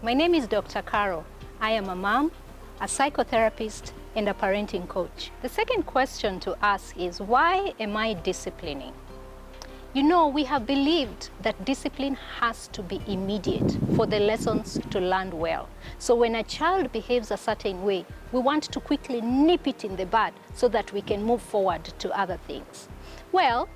My name is Dr. Carol. I am a mom, a psychotherapist, and a parenting coach. The second question to ask is, why am I disciplining? You know, we have believed that discipline has to be immediate for the lessons to land well. So when a child behaves a certain way, we want to quickly nip it in the bud so that we can move forward to other things. Well,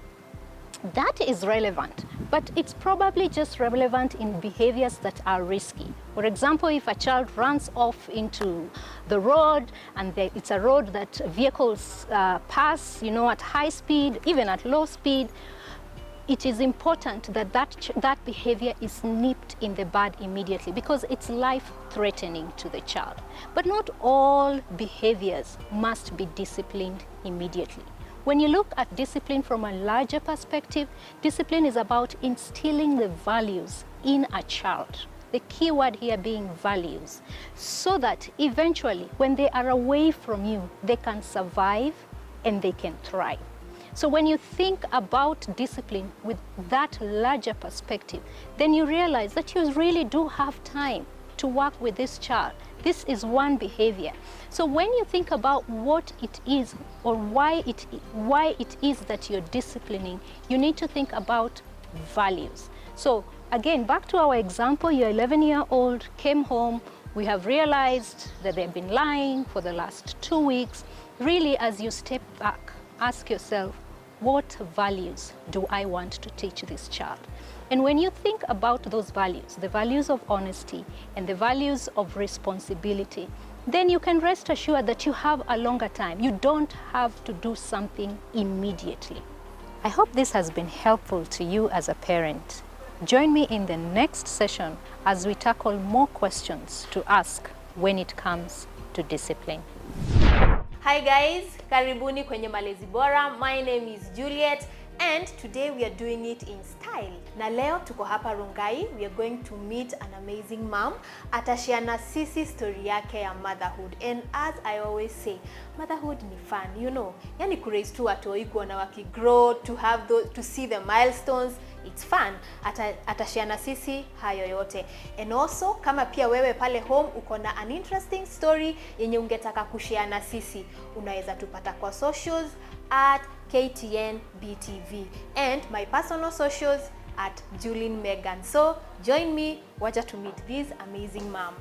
that is relevant, but it's probably just relevant in behaviors that are risky. For example, if a child runs off into the road and it's a road that vehicles pass, you know, at high speed, even at low speed, it is important that that behavior is nipped in the bud immediately because it's life-threatening to the child. But not all behaviors must be disciplined immediately. When you look at discipline from a larger perspective, discipline is about instilling the values in a child. The key word here being values, so that eventually when they are away from you, they can survive and they can thrive. So when you think about discipline with that larger perspective, then you realize that you really do have time to work with this child. This is one behavior. So when you think about what it is or why it is that you're disciplining, you need to think about values. So again, back to our example, your 11-year-old came home. We have realized that they've been lying for the last 2 weeks. Really, as you step back, ask yourself, what values do I want to teach this child? And when you think about those values, the values of honesty and the values of responsibility, then you can rest assured that you have a longer time. You don't have to do something immediately. I hope this has been helpful to you as a parent. Join me in the next session as we tackle more questions to ask when it comes to discipline. Hi guys, karibuni kwenye Malezi Bora. My name is Juliet and today we are doing it in style. Na leo tuko hapa Rongai, we are going to meet an amazing mom. Atashare na sisi story yake ya motherhood. And as I always say, motherhood ni fun, you know. Yani kuraise tu watoi kuona wakigrow, to see the milestones. It's fun. Atashare na sisi hayo yote. And also, kama pia wewe pale home uko na an interesting story yenye ungetaka kushare na sisi, unaweza tupata kwa socials at KTNBTV and my personal socials at Julin Megan. So join me, wacha to meet this amazing mom.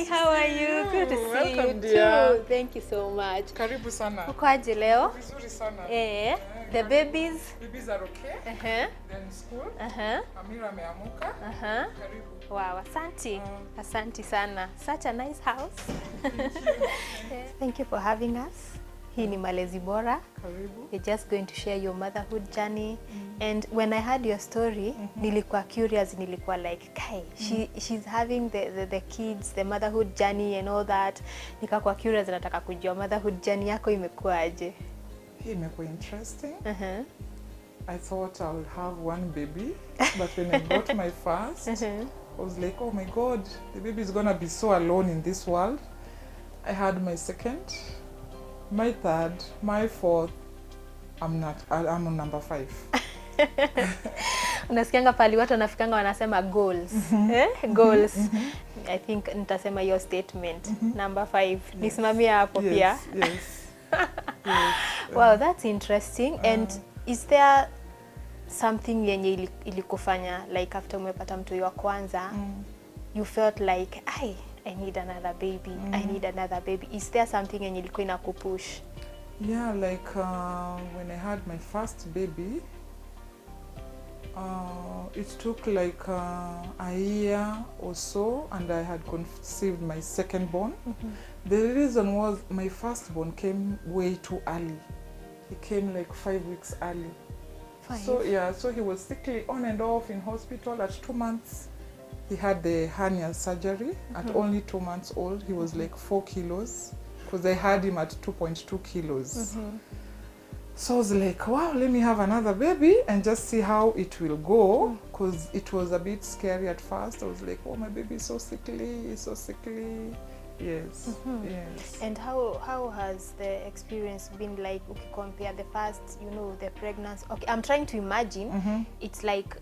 How are you? Good to see Welcome, you dear. too. Thank you so much. Karibu sana. Uko aje leo? Vizuri sana. The babies? Babies are okay. Then school. Amira ameamuka. Karibu. Wow, asante. Asante sana. Such a nice house. Thank you for having us. Hii ni Malezi Bora. Karibu. You're just going to share your motherhood journey. And when I heard your story, nilikuwa curious, nilikuwa like, Kai, she's having the kids, the motherhood journey and all that. Nikakuwa curious, nataka kujua motherhood journey yako imekuwa aje. Hii imekuwa interesting. I thought I would have one baby, but when I got my first, I was like, oh my God, the baby is gonna be so alone in this world. I had my second, my third, my fourth. I'm on number 5. Unasikianga pali watu wanafikanga wanasema goals. Goals. I think nitasema your statement. Number 5. Nisimamia hapo pia. Yes. Wow, that's interesting. And is there something yenye ilikufanya like after umepata mtu wa kwanza, you felt like, I need another baby. I need another baby. Is there something yenye ilikuwa inakupush? Yeah, like when I had my first baby, it took like a year or so and I had conceived my second born. The reason was my firstborn came way too early. He came like 5 weeks early. 5? So yeah, so he was sickly on and off in hospital. At 2 months, he had the hernia surgery. At only 2 months old, he was like 4 kilos because I had him at 2.2 kilos. So I was like, wow, let me have another baby and just see how it will go, because it was a bit scary at first. I was like, oh, my baby is so sickly, Yes, yes. And how has the experience been like? Okay, compare the first, you know, the pregnancy. Okay, I'm trying to imagine. It's like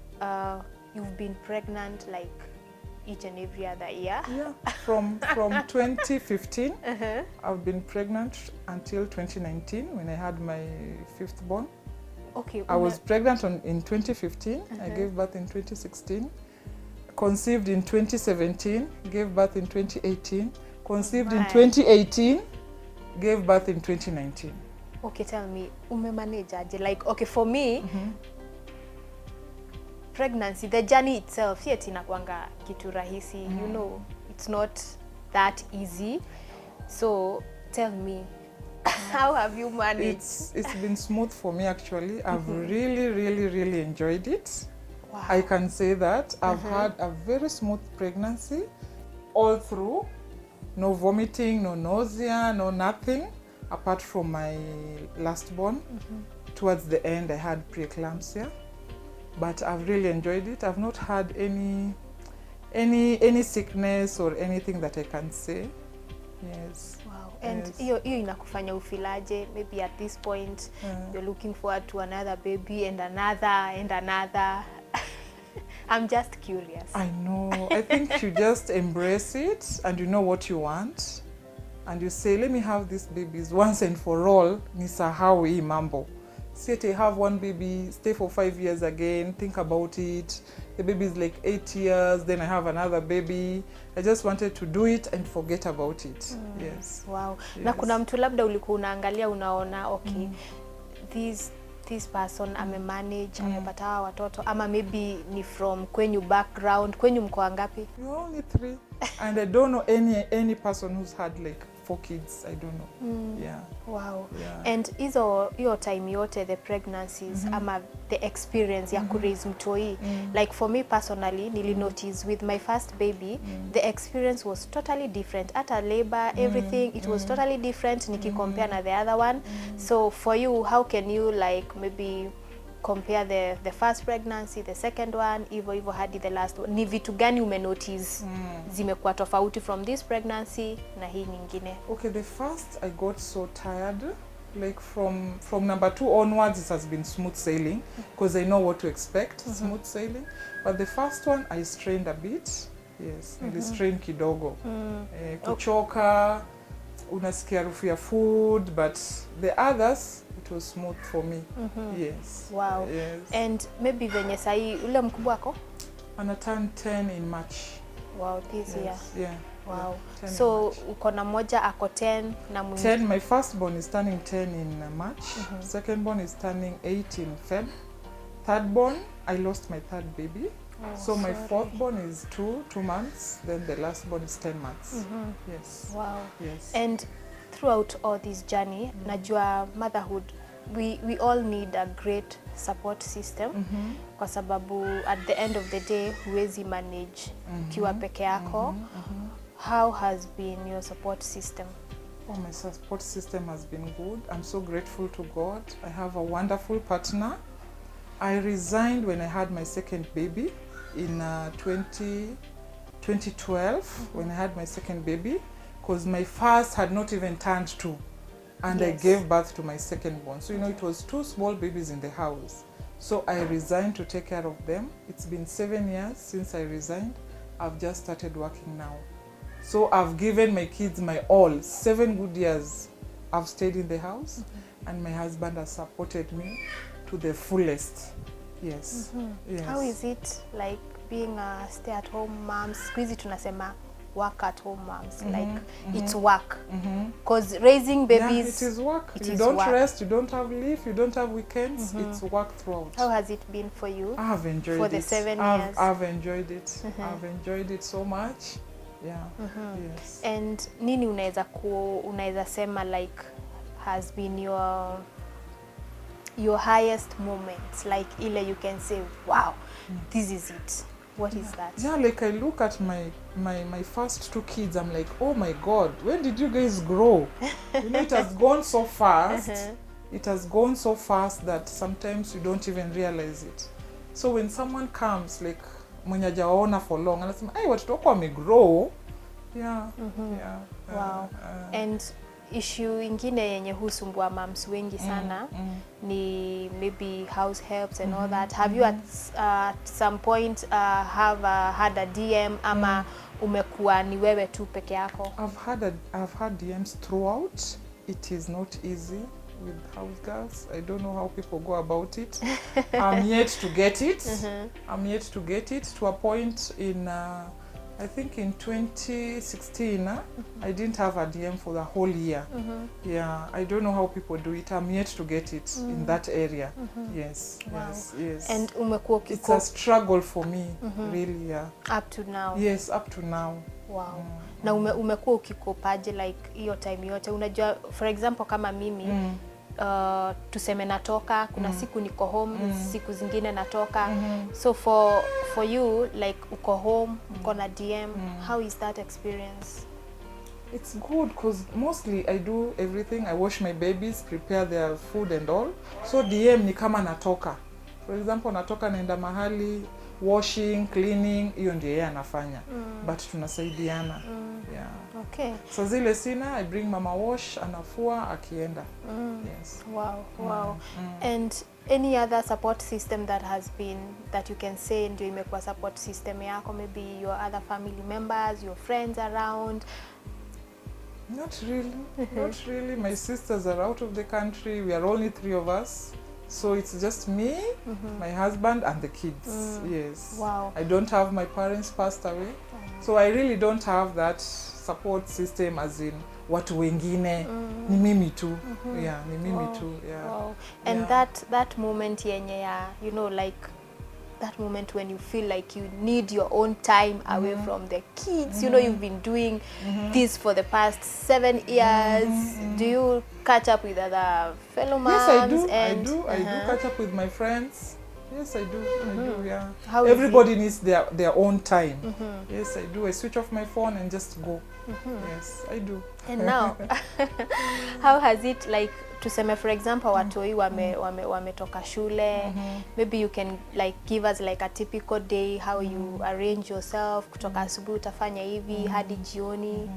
you've been pregnant like each and every other year. Yeah, from 2015, I've been pregnant until 2019 when I had my 5th born. Okay. I was pregnant in 2015. I gave birth in 2016. Conceived in 2017. Gave birth in 2018. Conceived in 2018. Gave birth in 2019. Okay, tell me, umemanage aje? Like, okay, for me, pregnancy, the journey itself, si eti inakuanga kitu rahisi, you know, it's not that easy. So, tell me, how have you managed? It's been smooth for me actually. I've really enjoyed it. Wow. I can say that. I've had a very smooth pregnancy all through. No vomiting, no nausea, no nothing, apart from my last born. Towards the end, I had preeclampsia, but I've really enjoyed it. I've not had any sickness or anything that I can say. Yes. Wow. And yes. hiyo inakufanya ufilaje? Maybe at this point, you're looking forward to another baby and another. I'm just curious. I know. I think you just embrace it and you know what you want. And you say, let me have these babies once and for all. Nisahau hii mambo. Say I have one baby, stay for 5 years again, think about it. The baby is like 8 years, then I have another baby. I just wanted to do it and forget about it. Yes. Wow. Yes. Na kuna mtu labda ulikuwa unaangalia unaona, okay, this person amemanage, amepata watoto, ama maybe ni from kwenyu background, kwenyu mko wangapi? We're only 3. And I don't know any person who's had like 4 kids. I don't know. Yeah. Wow. Yeah. And hiyo time yote, the pregnancies, ama the experience ya kuraise mtoi, like for me personally, nili notice with my first baby, the experience was totally different. Ata labor, everything, it was totally different nikicompare na the other one. So for you, how can you like maybe compare the first pregnancy, the second one, hivyo hadi the last one? Ni vitu gani umenotice zimekuwa tofauti from this pregnancy na hii nyingine? Okay, the first I got so tired. Like from number 2 onwards, it has been smooth sailing because I know what to expect, smooth sailing. But the first one, I strained a bit. Yes, I strained kidogo. Kuchoka, unasikia harufu ya food, but the others, it was smooth for me. Yes. Wow. Yes. And maybe venye sahi ule mkubwa wako? Ana turn 10 in March. Wow, this year. Yeah. Wow. Yeah, So uko na moja ako 10 na mwingine? 10, my first born is turning 10 in March. Second born is turning 8 in Feb. Third born, I lost my 3rd baby. So my 4th born is 2 months. Then the last born is 10 months. Yes. Wow. Yes. And throughout all this journey, najua motherhood, we all need a great support system. Kwa sababu at the end of the day, huwezi manage kiwa peke yako. How has been your support system? Oh, my support system has been good. I'm so grateful to God. I have a wonderful partner. I resigned when I had my 2nd baby in 2012 when I had my 2nd baby, because my first had not even turned 2, and I gave birth to my 2nd born. So, you know, it was 2 small babies in the house. So I resigned to take care of them. It's been 7 years since I resigned. I've just started working now. So I've given my kids my all. 7 good years I've stayed in the house, and my husband has supported me to the fullest. Yes. Yes. How is it like being a stay-at-home mom? Squeezy tunasema work-at-home moms. Like it's work. Because raising babies, it is work. It You is don't work. rest, you don't have leave, you don't have weekends. It's work throughout. How has it been for you? I have enjoyed for it. the 7 years? I've enjoyed it. I've enjoyed it so much. Yeah. Yes. And nini unaweza sema like has been your highest moment, like ile you can say, wow, this is it? What is that? Yeah, like I look at my first 2 kids, I'm like, oh my God, when did you guys grow? You know, it has gone so fast. It has gone so fast that sometimes you don't even realize it. So when someone comes, like mwenye hajawaona for long, anasema, hey, watoto wako wamegrow. Yeah. Yeah. Wow. And issue ingine yenye husumbua moms wengi sana ni maybe house helps and all that. Have you at some point had a DM ama umekuwa ni wewe tu peke yako? I've had DMs throughout. It is not easy with house girls. I don't know how people go about it. I'm yet to get it. I'm yet to get it to a point in I think in 2016, I didn't have a DM for the whole year. Yeah, I don't know how people do it. I'm yet to get it in that area. Yes, wow. yes. And umekuwa it's a struggle for me, really, yeah. Up to now? Yes, up to now. Wow. Na umekuwa ukikopaje like hiyo time yote? Unajua, for example, kama mimi, tuseme natoka, kuna siku niko home, siku zingine natoka. So for you, like uko home, uko na DM, how is that experience? It's good because mostly I do everything. I wash my babies, prepare their food and all. So DM ni kama natoka. For example, natoka naenda mahali, washing, cleaning, hiyo ndio yeye anafanya. But tunasaidiana. Yeah. Okay. So zile sina, I bring mama wash, anafua, akienda. Yes. Wow, wow. And any other support system that you can say ndio imekuwa support system yako, maybe your other family members, your friends around? Not really, not really. My sisters are out of the country. We are only 3 of us. So it's just me, my husband and the kids. Yes. Wow. I don't have my parents passed away. So I really don't have that support system as in watu wengine. Ni mimi tu. Yeah, ni mimi tu. Yeah. Wow. And that moment yenye ya, you know, like that moment when you feel like you need your own time away from the kids. You know, you've been doing this for the past 7 years. Do you catch up with other fellow moms? Yes, I do. And I do catch up with my friends. Yes, I do. I do, yeah. How everybody needs their own time. Yes, I do. I switch off my phone and just go. Yes, I do. And now, how has it, like, tuseme for example watoi wametoka shule, maybe you can like give us like a typical day, how you arrange yourself, kutoka asubuhi utafanya hivi hadi jioni?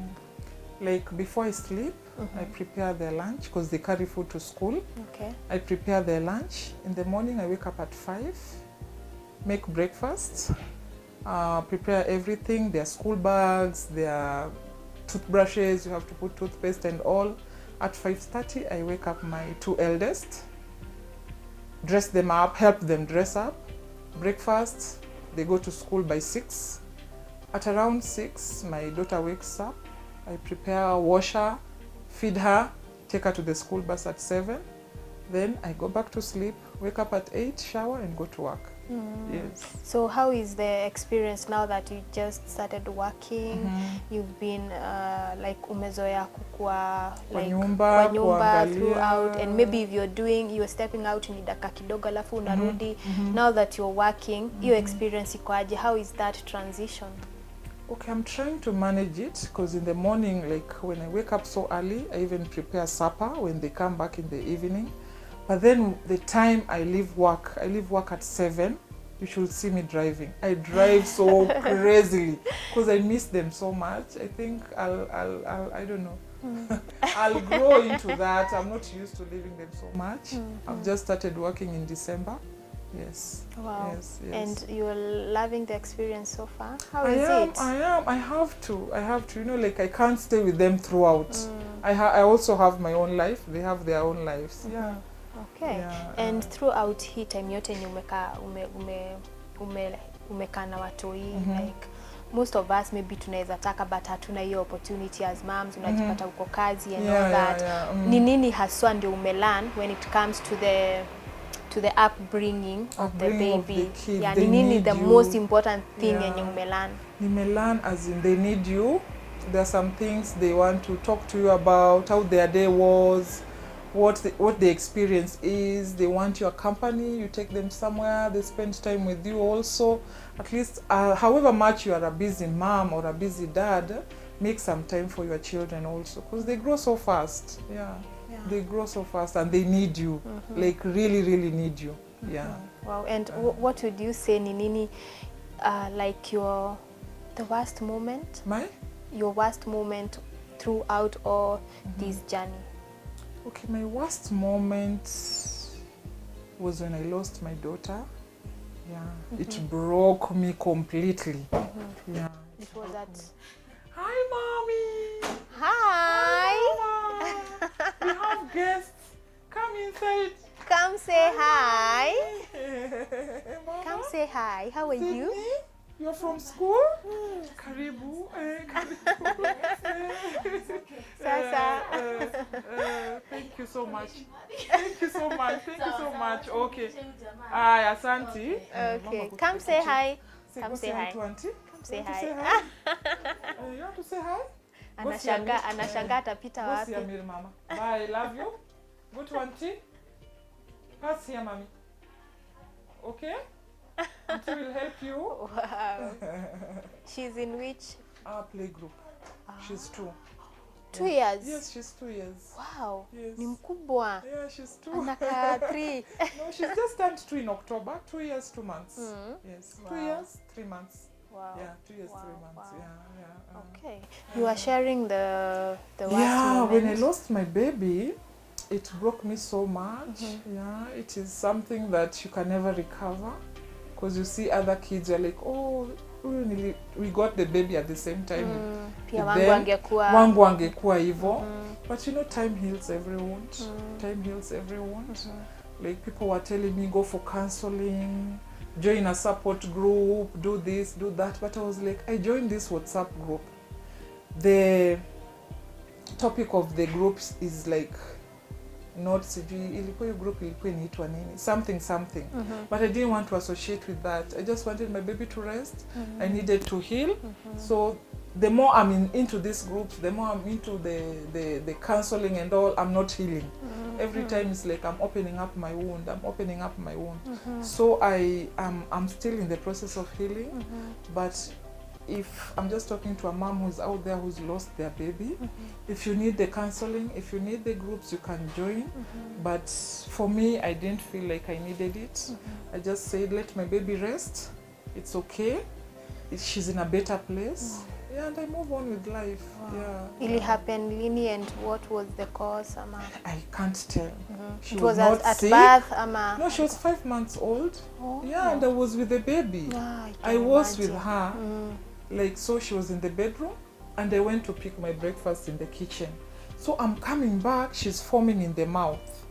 Like before I sleep, I prepare their lunch because they carry food to school. Okay. I prepare their lunch. In the morning I wake up at 5, make breakfast, prepare everything, their school bags, their toothbrushes, you have to put toothpaste and all. At 5:30 I wake up my 2 eldest, dress them up, help them dress up, breakfast, they go to school by 6. At around 6 my daughter wakes up, I prepare, wash her, feed her, take her to the school bus at 7. Then I go back to sleep, wake up at 8, shower and go to work. Yes. So how is the experience now that you just started working? You've been like umezoea kukua like kwa nyumba throughout, and maybe if you're stepping out ni dakika kidogo alafu unarudi. Now that you're working, your experience iko aje? How is that transition? Okay, I'm trying to manage it because in the morning, like when I wake up so early, I even prepare supper when they come back in the evening. But then the time I leave work at 7, you should see me driving. I drive so crazily because I miss them so much. I think I don't know. I'll grow into that. I'm not used to leaving them so much. I've just started working in December. Yes. Wow. Yes. And you're loving the experience so far? How is it? I am. I have to. You know, like I can't stay with them throughout. I also have my own life. They have their own lives. Yeah. Okay. Yeah. And throughout hii time yote yenye umekaa na watoi, like most of us maybe tunaweza taka but hatuna hiyo opportunity as moms, unajipata uko kazi and all that. Ni nini haswa ndio umelearn when it comes to the upbringing of the baby? Yeah, ni nini the most important thing yenye umelearn? Nimelearn as in they need you. There are some things they want to talk to you about, how their day was, what the experience is. They want your company, you take them somewhere, they spend time with you also. At least however much you are a busy mom or a busy dad, make some time for your children also because they grow so fast. Yeah. They grow so fast and they need you, like really need you. Yeah. Wow. And what would you say ni nini like the worst moment? My? Your worst moment throughout all this journey? Okay, my worst moment was when I lost my daughter. Yeah, it broke me completely. Yeah. It was that. Hi, mommy. Hi. Mama. We have guests. Come inside. Come say hi. Mama. Come say hi. How are you? Sydney, you're from school? Karibu. Karibu. Sasa. Thank you so much. Thank you so much. Thank you so much. Okay. Aya, asante. Okay. Come say hi. Come say hi. To auntie. Come say Want to hi. say hi? You want to say hi? Anashanga atapita Go see wapi? Amir, mama. Bye, love you. Go to auntie. Pass here, mommy. Okay? Auntie will help you. Wow. She's in which? Our play group. She's 2. 2 years? Yes, she's 2 years. Wow. Yes. Ni mkubwa. Yeah, she's 2. Anaka 3. No, she's just turned 2 in October. 2 years, 2 months. Yes. Wow. 2 years, 3 months. Wow. Yeah, 2 years, Wow, 3 months. wow. Yeah. Okay. You are sharing the worst Yeah, moment. when I lost my baby, it broke me so much. Yeah, it is something that you can never recover, because you see other kids, you're like, oh, we got the baby at the same time. Pia wangu angekuwa hivyo. But you know, time heals every wound. Time heals every wound. Like, people were telling me, go for counseling, join a support group, do this, do that. But I was like, I joined this WhatsApp group. The topic of the groups is like, not ilikuwa group ilikuwa inaitwa nini, something. But I didn't want to associate with that. I just wanted my baby to rest. I needed to heal. So the more I'm into these groups, the more I'm into the counseling and all, I'm not healing. Every time it's like I'm opening up my wound. So I'm still in the process of healing. But if I'm just talking to a mom who's out there who's lost their baby, if you need the counseling, if you need the groups, you can join. But for me, I didn't feel like I needed it. I just said, let my baby rest. It's okay. She's in a better place. Yeah, and I move on with life. Wow. Yeah. It happened lini, and what was the cause? I can't tell. She it was not at sick. birth? No, she was 5 months old. Oh. Yeah, and I was with the baby. I was with her. Like, so she was in the bedroom, and I went to pick my breakfast in the kitchen. So I'm coming back, she's foaming in the mouth.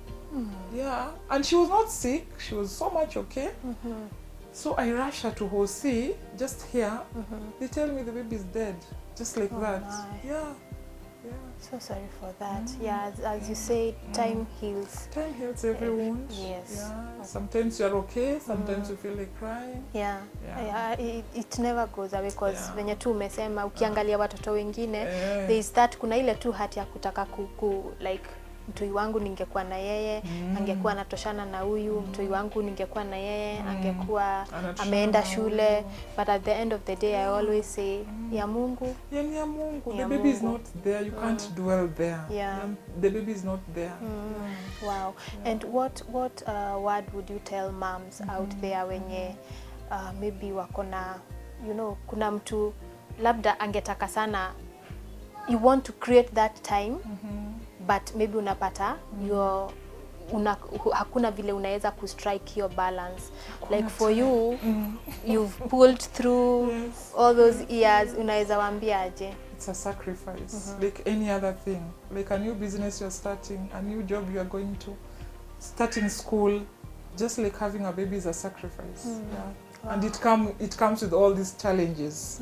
Yeah, and she was not sick. She was so much okay. So I rush her to Hosi, just here. They tell me the baby is dead, just like that. My. Yeah. So sorry for that. Yeah, as you say, time heals. Time heals every wound. Yes. Yeah. Sometimes you're okay, sometimes you feel like crying. Yeah. It never goes away, because venye tu umesema ukiangalia watoto wengine, they start kuna ile tu hati ya kutaka like mtoi wangu ningekuwa na yeye, angekuwa anatoshana na huyu, mtoi wangu ningekuwa na yeye, angekuwa ameenda shule. But at the end of the day, I always say, ya Mungu. Yeah, ya Mungu. The baby is not there. You can't dwell there. Yeah. The baby is not there. Wow. And what word would you tell moms out there wenye maybe wakona, you know, kuna mtu labda angetaka sana, you want to create that time, but maybe unapata hakuna vile unaweza kustrike your balance. Like for you, you've pulled through all those years. Unaweza waambia aje? It's a sacrifice, like any other thing. Like a new business you're starting, a new job you are going to, starting school, just like having a baby is a sacrifice. Yeah. Wow. And it comes with all these challenges.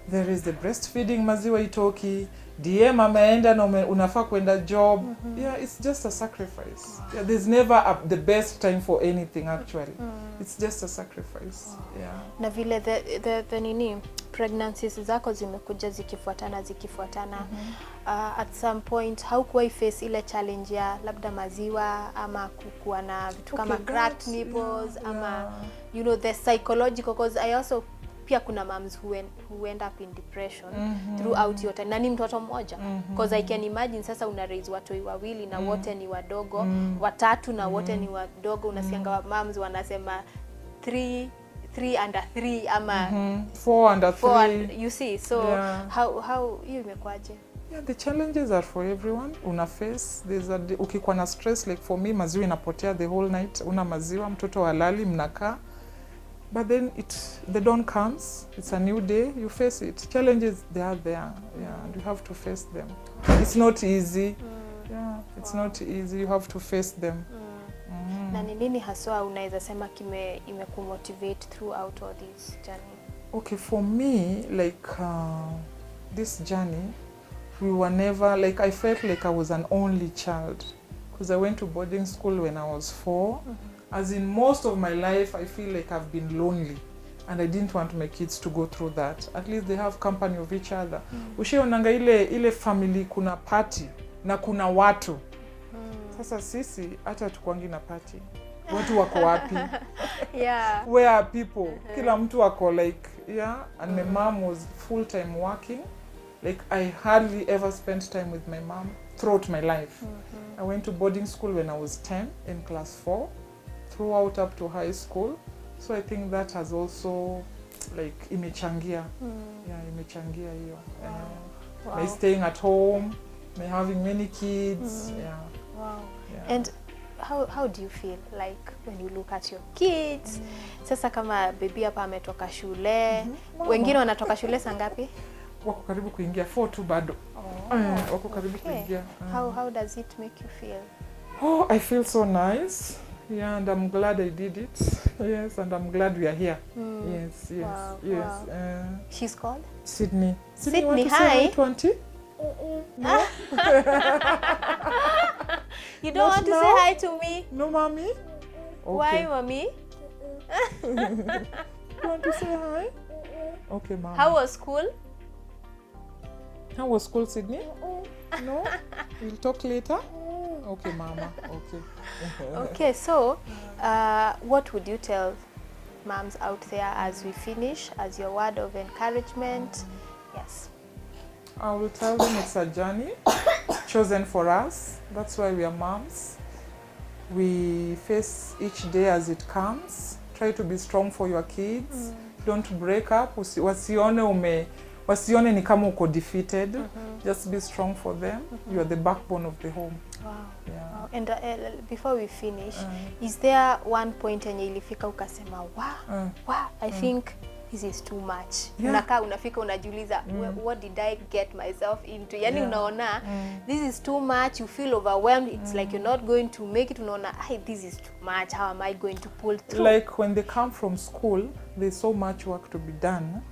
There is the breastfeeding, maziwa itoki, DM ameenda na unafaa kwenda job. Yeah, it's just a sacrifice. Yeah, there's never the best time for anything actually. It's just a sacrifice. Yeah. Na vile the nini pregnancies zako zimekuja zikifuatana. At some point haukuwa face ile challenge ya labda maziwa ama kukuwa na vitu kama cracked nipples ama you know the psychological, because I also pia kuna moms who end up in depression throughout your time. Na ni mtoto mmoja, because I can imagine sasa una raise watoi wawili na wote ni wadogo, watatu na wote ni wadogo. Unasianga moms wanasema 3 under 3 ama 4 under 3. You see, so how hiyo imekwaje? Yeah, the challenges are for everyone. Una face, ukikuwa na stress, like for me, maziwa inapotea the whole night. Una maziwa, mtoto halali, mnakaa. But then the dawn comes, it's a new day, you face it. Challenges, they are there, yeah, and you have to face them. It's not easy, yeah, it's not easy, you have to face them. Na ni nini haswa unaweza sema imekumotivate throughout all this journey? Okay, for me, like this journey, we were never, like I felt like I was an only child. Because I went to boarding school when I was 4. As in most of my life, I feel like I've been lonely. And I didn't want my kids to go through that. At least they have company of each other. Ushaonanga ile family kuna party na kuna watu. Sasa sisi hata tukwangi na party. Watu wako wapi? Yeah. Where are people? Kila mtu wako like, yeah. And my mom was full-time working. Like I hardly ever spent time with my mom throughout my life. I went to boarding school when I was 10 in class 4. Throughout up to high school. So I think that has also like imechangia. Yeah, imechangia hiyo. My staying at home, my having many kids. Yeah. Wow. Yeah. And how do you feel like when you look at your kids? Sasa kama baby hapa ametoka shule, wengine wanatoka shule saa ngapi? Wako karibu kuingia 4 tu bado. Wako karibu kuingia. How does it make you feel? Oh, I feel so nice. Yeah, and I'm glad I did it. Yes, and I'm glad we are here. Yes, yes, wow, yes. Wow. She's called? Sydney. Sydney, want to hi. say hi to Auntie? No? You don't Not want to now? say hi to me? No, mommy? Okay. Why, mommy? You want to say hi? Okay, mama. How was school? How was school, Sydney? No? We'll talk later? Okay, mama. Okay. Okay, so what would you tell moms out there as we finish, as your word of encouragement? Yes. I will tell them it's a journey chosen for us. That's why we are moms. We face each day as it comes. Try to be strong for your kids. Don't break up. Wasione ni kama uko defeated. Just be strong for them. You are the backbone of the home. Wow. Yeah. Wow. And before we finish, is there one point yenye ilifika ukasema, wow, I think this is too much. Yeah. Unakaa unafika unajiuliza, what did I get myself into? Yani unaona, this is too much, you feel overwhelmed, it's like you're not going to make it, unaona, this is too much, how am I going to pull through? Like when they come from school, there's so much work to be done.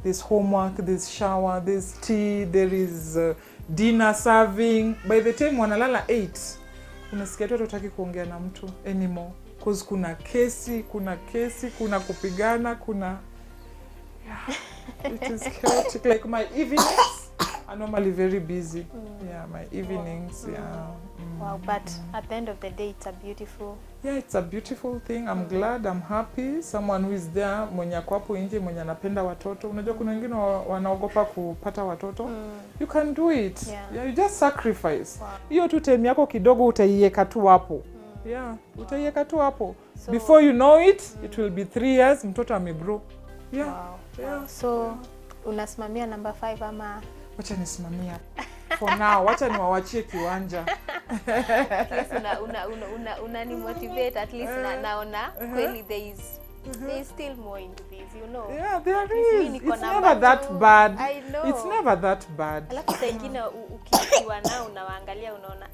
There's homework, there's shower, there's tea, there is dinner serving. By the time wanalala 8, unasikia tu hutaki kuongea na mtu anymore. Because kuna kesi, kuna kupigana, kuna... Yeah, it is chaotic. Like my evenings are normally very busy. Yeah, my evenings, yeah. Wow, but at the end of the day, it's a beautiful... Yeah, it's a beautiful thing. I'm glad, I'm happy. Someone who is there, mwenye ako hapo nje, mwenye anapenda watoto. Unajua kuna wengine wanaogopa kupata watoto. You can do it. Yeah, you just sacrifice. Hiyo tu time yako kidogo utaiweka tu hapo. Yeah, utaiweka tu hapo. So, before you know it, it will be 3 years, mtoto amegrow. Yeah. Wow. Yeah. So, unasimamia number 5 ama? Wacha nisimamia. For now, wacha niwawachie kiwanja. At least unani motivate, at least naona kweli there is still more into this, you know. Yeah, there is. It's never that bad. I know. It's never that bad. Alafu saa ingine ukiwa nao unawaangalia unaona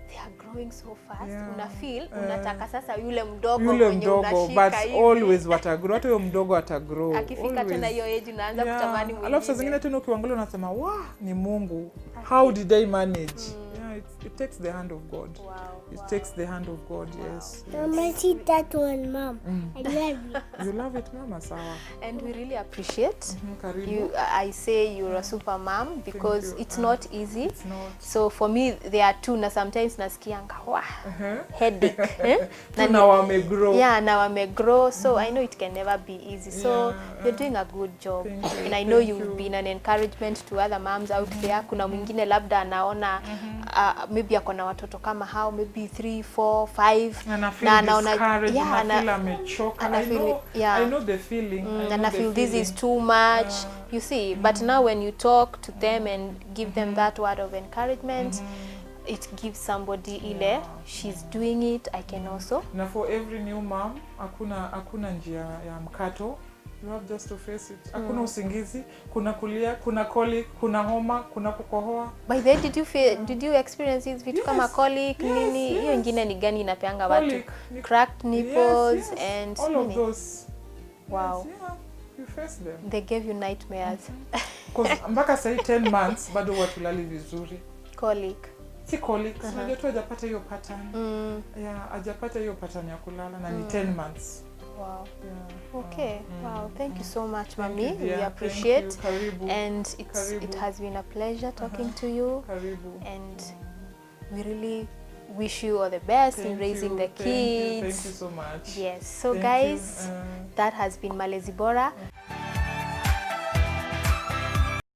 they are growing so fast. Una feel unataka sasa yule mdogo mwenye unashika hivi. But always watagrow. Hata yule mdogo atagrow. Akifika tena hiyo age unaanza kutamani mwingine. Alafu saa zingine tena ukiangalia unasema, "Wow, ni Mungu. How did I manage?" Yeah, it takes the hand of God. Wow. It takes the hand of God, yes. Mama, see that one, Mom. I love it. You love it, Mama, sawa. And we really appreciate you. I say you're a super mom because it's not easy. It's not. So for me, there are two, na sometimes nasikianga, headache. Now wamegrow. Yeah, now wamegrow. So I know it can never be easy. So you're doing a good job. And I know you've been an encouragement to other moms out there. Kuna mwingine labda anaona maybe akona watoto kama hao, maybe 3, 4, 5, na anaona yeah, amechoka. I know the feeling. And I feel this is too much, you see. But now when you talk to them and give them that word of encouragement, it gives somebody ile, she's doing it, I can also. Na for every new mom, hakuna njia ya mkato. You have just to face it. Hakuna usingizi, kuna kulia, kuna colic, kuna homa, kuna kukohoa. By the way, did you experience this vitu kama colic, nini? Hiyo ingine ni gani inapeanga watu? Cracked nipples and all of those. Wow. Yes, yeah, you face them. They gave you nightmares. Because mpaka sasa 10 months bado watulali vizuri. Colic. Si colic, unajua tu hajapata hiyo pattern. Yeah, hajapata hiyo pattern ya kulala na ni 10 months. Wow. Yeah. Okay. Wow. Thank you so much, Mami. We appreciate. Karibu. And it has been a pleasure talking to you. Karibu. And we really wish you all the best in raising the kids. Thank you so much. Yes. So guys, that has been Malezi Bora.